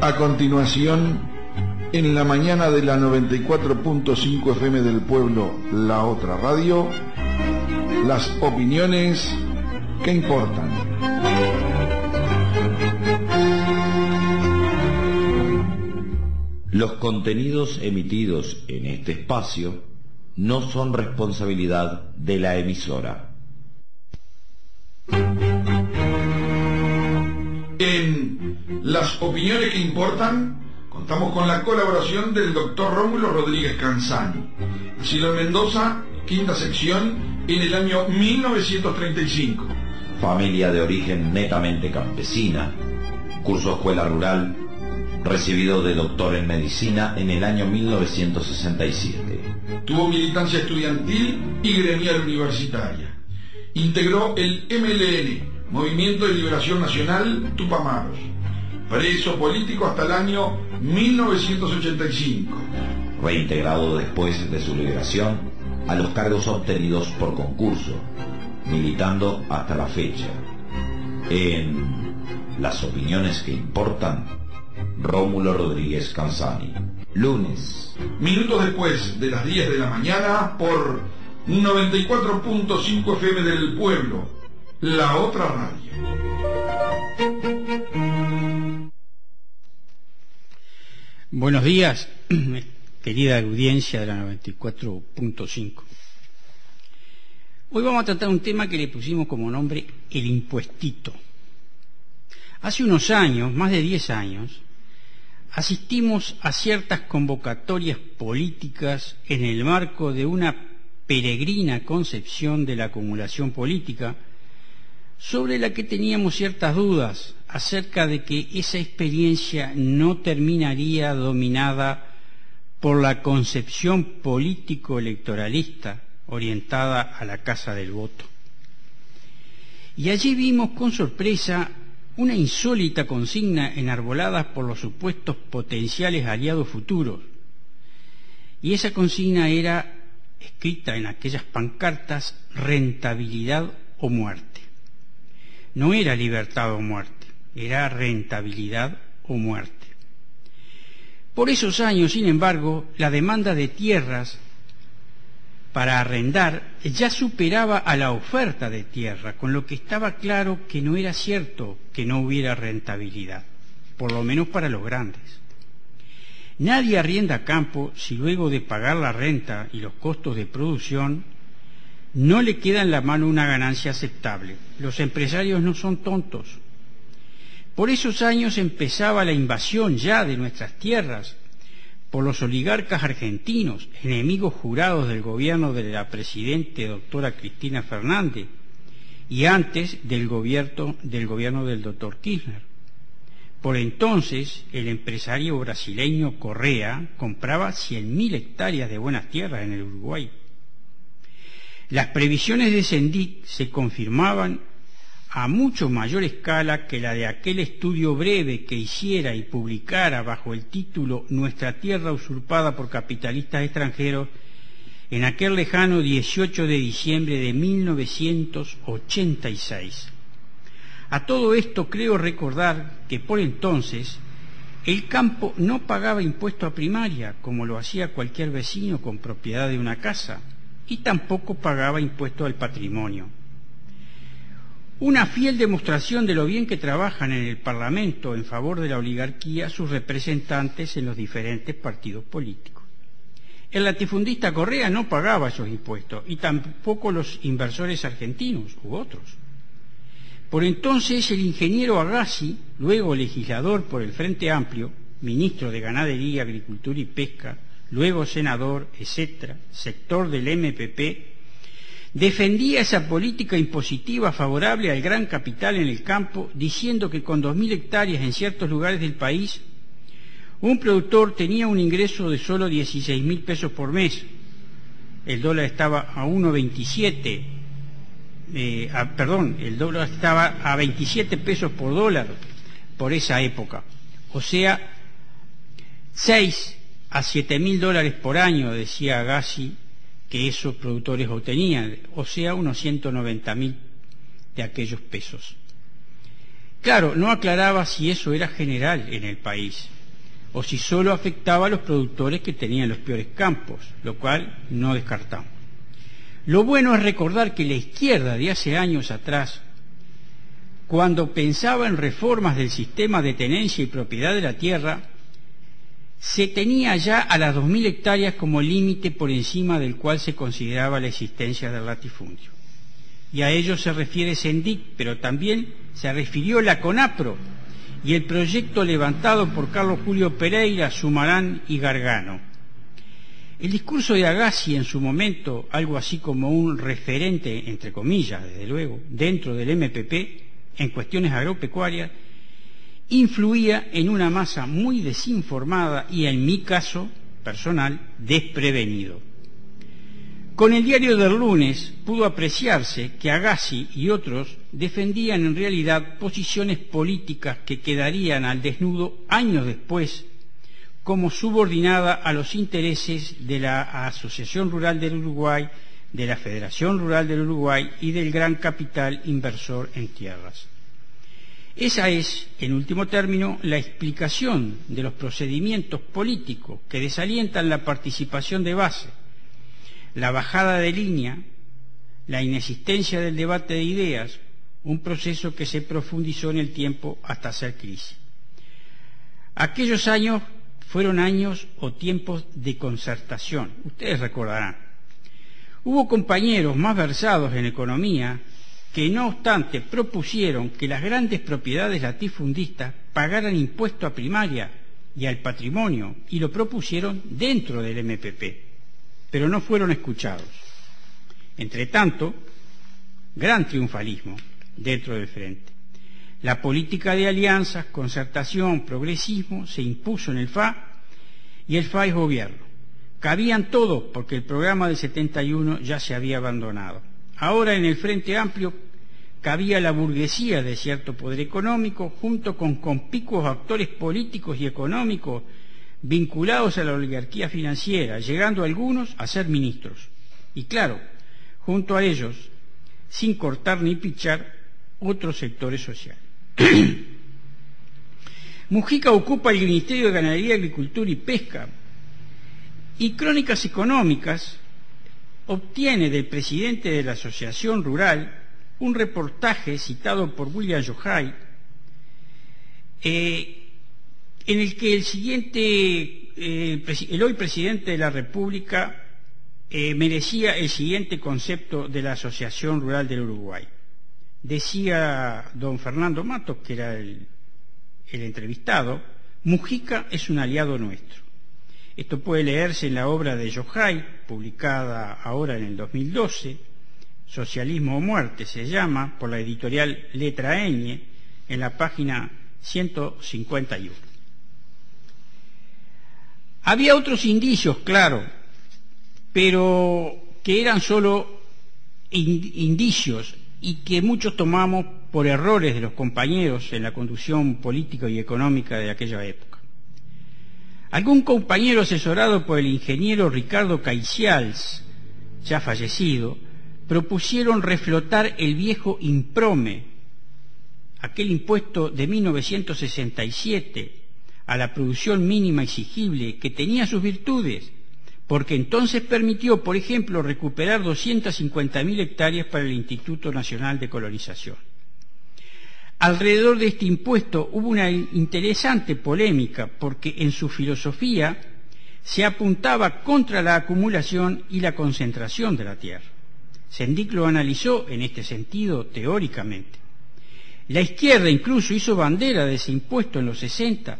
A continuación, en la mañana de la 94.5 FM del Pueblo, La Otra Radio, las opiniones que importan. Los contenidos emitidos en este espacio no son responsabilidad de la emisora. En las opiniones que importan, contamos con la colaboración del doctor Rómulo Rodríguez Canzani. Nacido en Mendoza, quinta sección, en el año 1935. Familia de origen netamente campesina, cursó escuela rural, recibido de doctor en medicina en el año 1967. Tuvo militancia estudiantil y gremial universitaria. Integró el MLN, Movimiento de Liberación Nacional Tupamaros. Preso político hasta el año 1985. Reintegrado después de su liberación a los cargos obtenidos por concurso, militando hasta la fecha. En las opiniones que importan, Rómulo Rodríguez Canzani. Lunes. Minutos después de las 10 de la mañana por 94.5 FM del Pueblo, La Otra Radio. Buenos días, querida audiencia de la 94.5. Hoy vamos a tratar un tema que le pusimos como nombre el impuestito. Hace unos años, más de 10 años, asistimos a ciertas convocatorias políticas en el marco de una peregrina concepción de la acumulación política, sobre la que teníamos ciertas dudas acerca de que esa experiencia no terminaría dominada por la concepción político-electoralista orientada a la casa del voto. Y allí vimos con sorpresa una insólita consigna enarbolada por los supuestos potenciales aliados futuros. Y esa consigna era, escrita en aquellas pancartas, rentabilidad o muerte. No era libertad o muerte, era rentabilidad o muerte. Por esos años, sin embargo, la demanda de tierras para arrendar ya superaba a la oferta de tierra, con lo que estaba claro que no era cierto que no hubiera rentabilidad, por lo menos para los grandes. Nadie arrienda campo si luego de pagar la renta y los costos de producción no le queda en la mano una ganancia aceptable. Los empresarios no son tontos. Por esos años empezaba la invasión ya de nuestras tierras por los oligarcas argentinos, enemigos jurados del gobierno de la presidente doctora Cristina Fernández y antes del gobierno del doctor Kirchner. Por entonces, el empresario brasileño Correa compraba 100.000 hectáreas de buenas tierras en el Uruguay. Las previsiones de Sendic se confirmaban a mucho mayor escala que la de aquel estudio breve que hiciera y publicara bajo el título Nuestra tierra usurpada por capitalistas extranjeros en aquel lejano 18 de diciembre de 1986. A todo esto creo recordar que por entonces el campo no pagaba impuesto a primaria como lo hacía cualquier vecino con propiedad de una casa, y tampoco pagaba impuesto al patrimonio. Una fiel demostración de lo bien que trabajan en el Parlamento en favor de la oligarquía sus representantes en los diferentes partidos políticos. El latifundista Correa no pagaba esos impuestos y tampoco los inversores argentinos u otros. Por entonces el ingeniero Agassi, luego legislador por el Frente Amplio, ministro de Ganadería, Agricultura y Pesca, luego senador, etc., sector del MPP, defendía esa política impositiva favorable al gran capital en el campo, diciendo que con 2.000 hectáreas en ciertos lugares del país, un productor tenía un ingreso de solo 16.000 pesos por mes. El dólar estaba a 1,27, el dólar estaba a 27 pesos por dólar por esa época. O sea, 6 a 7.000 dólares por año, decía Agassi, que esos productores obtenían, o sea, unos 190.000 de aquellos pesos. Claro, no aclaraba si eso era general en el país, o si solo afectaba a los productores que tenían los peores campos, lo cual no descartamos. Lo bueno es recordar que la izquierda de hace años atrás, cuando pensaba en reformas del sistema de tenencia y propiedad de la tierra, se tenía ya a las 2.000 hectáreas como límite por encima del cual se consideraba la existencia del latifundio. Y a ello se refiere Sendic, pero también se refirió la CONAPRO y el proyecto levantado por Carlos Julio Pereira, Sumarán y Gargano. El discurso de Agassi en su momento, algo así como un referente, entre comillas, desde luego, dentro del MPP, en cuestiones agropecuarias, influía en una masa muy desinformada y, en mi caso personal, desprevenido. Con el diario del lunes pudo apreciarse que Agassi y otros defendían en realidad posiciones políticas que quedarían al desnudo años después como subordinada a los intereses de la Asociación Rural del Uruguay, de la Federación Rural del Uruguay y del gran capital inversor en tierras. Esa es, en último término, la explicación de los procedimientos políticos que desalientan la participación de base, la bajada de línea, la inexistencia del debate de ideas, un proceso que se profundizó en el tiempo hasta hacer crisis. Aquellos años fueron años o tiempos de concertación, ustedes recordarán. Hubo compañeros más versados en economía que, no obstante, propusieron que las grandes propiedades latifundistas pagaran impuesto a primaria y al patrimonio, y lo propusieron dentro del MPP, pero no fueron escuchados. Entre tanto, gran triunfalismo dentro del Frente. La política de alianzas, concertación, progresismo se impuso en el FA, y el FA es gobierno. Cabían todos porque el programa del 71 ya se había abandonado. Ahora en el Frente Amplio cabía la burguesía de cierto poder económico junto con conspicuos actores políticos y económicos vinculados a la oligarquía financiera, llegando algunos a ser ministros. Y claro, junto a ellos, sin cortar ni pichar, otros sectores sociales. Mujica ocupa el Ministerio de Ganadería, Agricultura y Pesca, y Crónicas Económicas obtiene del presidente de la Asociación Rural un reportaje citado por William Yohai, en el que el hoy presidente de la República merecía el siguiente concepto de la Asociación Rural del Uruguay. Decía don Fernando Matos, que era el entrevistado: Mujica es un aliado nuestro. Esto puede leerse en la obra de Yohai, publicada ahora en el 2012, Socialismo o Muerte se llama, por la editorial Letra Ñ, en la página 151. Había otros indicios, claro, pero que eran solo indicios y que muchos tomamos por errores de los compañeros en la conducción política y económica de aquella época. Algún compañero asesorado por el ingeniero Ricardo Caicials, ya fallecido, propusieron reflotar el viejo improme, aquel impuesto de 1967 a la producción mínima exigible, que tenía sus virtudes, porque entonces permitió, por ejemplo, recuperar 250.000 hectáreas para el Instituto Nacional de Colonización. Alrededor de este impuesto hubo una interesante polémica, porque en su filosofía se apuntaba contra la acumulación y la concentración de la tierra. Sendic lo analizó en este sentido teóricamente. La izquierda incluso hizo bandera de ese impuesto en los 60,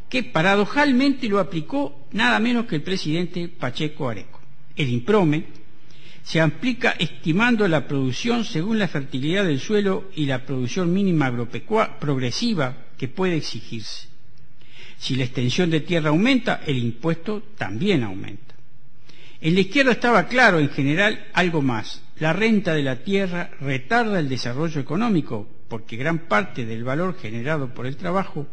que paradojalmente lo aplicó nada menos que el presidente Pacheco Areco. El improme se aplica estimando la producción según la fertilidad del suelo y la producción mínima agropecuaria progresiva que puede exigirse. Si la extensión de tierra aumenta, el impuesto también aumenta. En la izquierda estaba claro, en general, algo más. La renta de la tierra retarda el desarrollo económico, porque gran parte del valor generado por el trabajo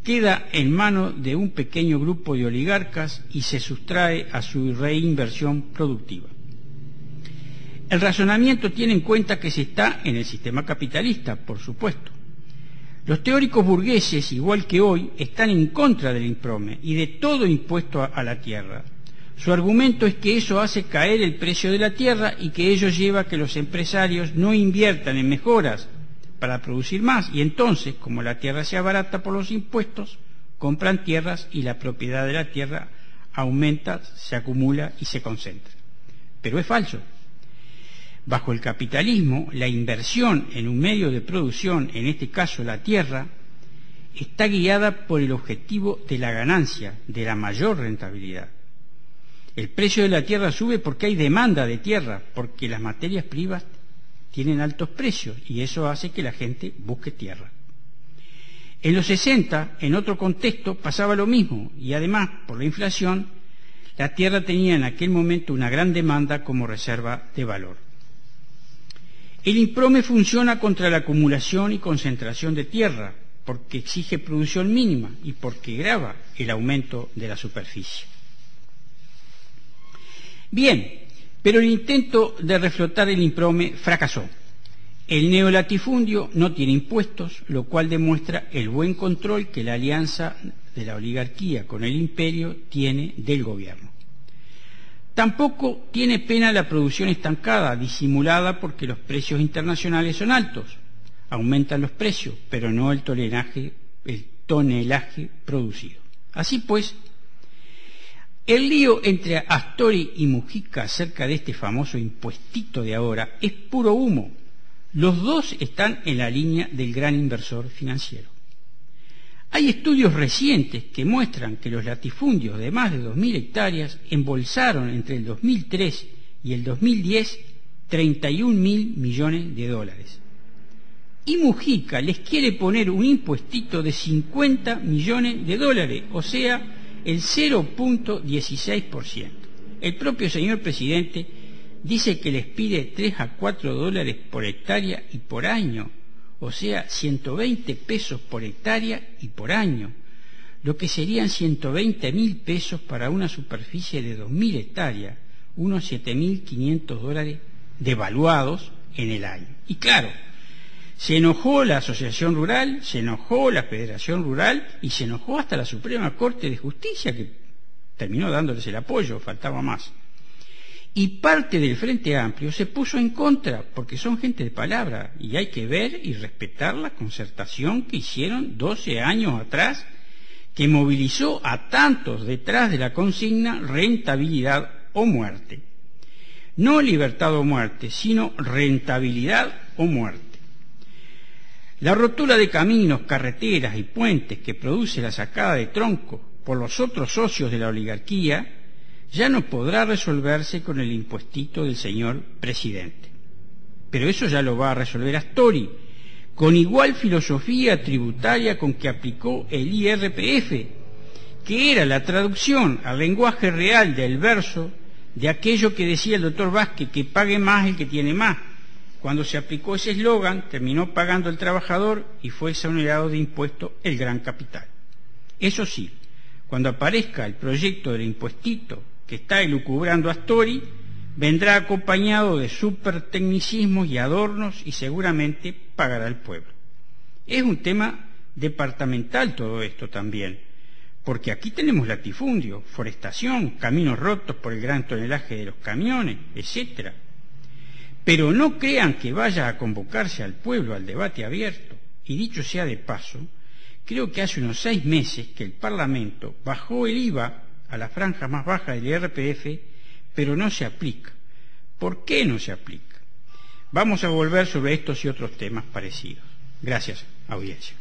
queda en manos de un pequeño grupo de oligarcas y se sustrae a su reinversión productiva. El razonamiento tiene en cuenta que se está en el sistema capitalista, por supuesto. Los teóricos burgueses, igual que hoy, están en contra del IMPROME y de todo impuesto a la tierra. Su argumento es que eso hace caer el precio de la tierra y que ello lleva a que los empresarios no inviertan en mejoras para producir más, y entonces, como la tierra se abarata por los impuestos, compran tierras y la propiedad de la tierra aumenta, se acumula y se concentra. Pero es falso. Bajo el capitalismo, la inversión en un medio de producción, en este caso la tierra, está guiada por el objetivo de la ganancia, de la mayor rentabilidad. El precio de la tierra sube porque hay demanda de tierra, porque las materias primas tienen altos precios y eso hace que la gente busque tierra. En los 60, en otro contexto, pasaba lo mismo y además, por la inflación, la tierra tenía en aquel momento una gran demanda como reserva de valor. El IMPROME funciona contra la acumulación y concentración de tierra, porque exige producción mínima y porque grava el aumento de la superficie. Bien, pero el intento de reflotar el IMPROME fracasó. El neolatifundio no tiene impuestos, lo cual demuestra el buen control que la alianza de la oligarquía con el imperio tiene del gobierno. Tampoco tiene pena la producción estancada, disimulada porque los precios internacionales son altos. Aumentan los precios, pero no el tonelaje producido. Así pues, el lío entre Astori y Mujica acerca de este famoso impuestito de ahora es puro humo. Los dos están en la línea del gran inversor financiero. Hay estudios recientes que muestran que los latifundios de más de 2.000 hectáreas embolsaron entre el 2003 y el 2010 31.000 millones de dólares. Y Mujica les quiere poner un impuestito de 50 millones de dólares, o sea, el 0.16%. El propio señor presidente dice que les pide 3 a 4 dólares por hectárea y por año, o sea, 120 pesos por hectárea y por año, lo que serían 120.000 pesos para una superficie de 2.000 hectáreas, unos 7.500 dólares devaluados en el año. Y claro, se enojó la Asociación Rural, se enojó la Federación Rural y se enojó hasta la Suprema Corte de Justicia, que terminó dándoles el apoyo, faltaba más. Y parte del Frente Amplio se puso en contra, porque son gente de palabra, y hay que ver y respetar la concertación que hicieron 12 años atrás, que movilizó a tantos detrás de la consigna rentabilidad o muerte. No libertad o muerte, sino rentabilidad o muerte. La rotura de caminos, carreteras y puentes que produce la sacada de troncos por los otros socios de la oligarquía ya no podrá resolverse con el impuestito del señor presidente. Pero eso ya lo va a resolver Astori, con igual filosofía tributaria con que aplicó el IRPF, que era la traducción al lenguaje real del verso de aquello que decía el doctor Vázquez, que pague más el que tiene más. Cuando se aplicó ese eslogan, terminó pagando el trabajador y fue exonerado de impuesto el gran capital. Eso sí, cuando aparezca el proyecto del impuestito que está elucubrando Astori, vendrá acompañado de supertecnicismos y adornos y seguramente pagará el pueblo. Es un tema departamental todo esto también, porque aquí tenemos latifundio, forestación, caminos rotos por el gran tonelaje de los camiones, etcétera. Pero no crean que vaya a convocarse al pueblo al debate abierto. Y dicho sea de paso, creo que hace unos 6 meses que el Parlamento bajó el IVA a la franja más baja del IRPF, pero no se aplica. ¿Por qué no se aplica? Vamos a volver sobre estos y otros temas parecidos. Gracias, audiencia.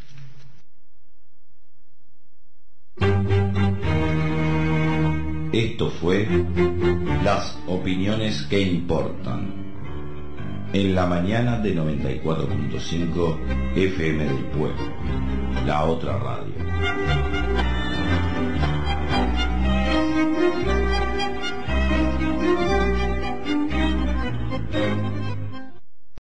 Esto fue Las Opiniones que Importan, en la mañana de 94.5 FM del Pueblo, la otra radio.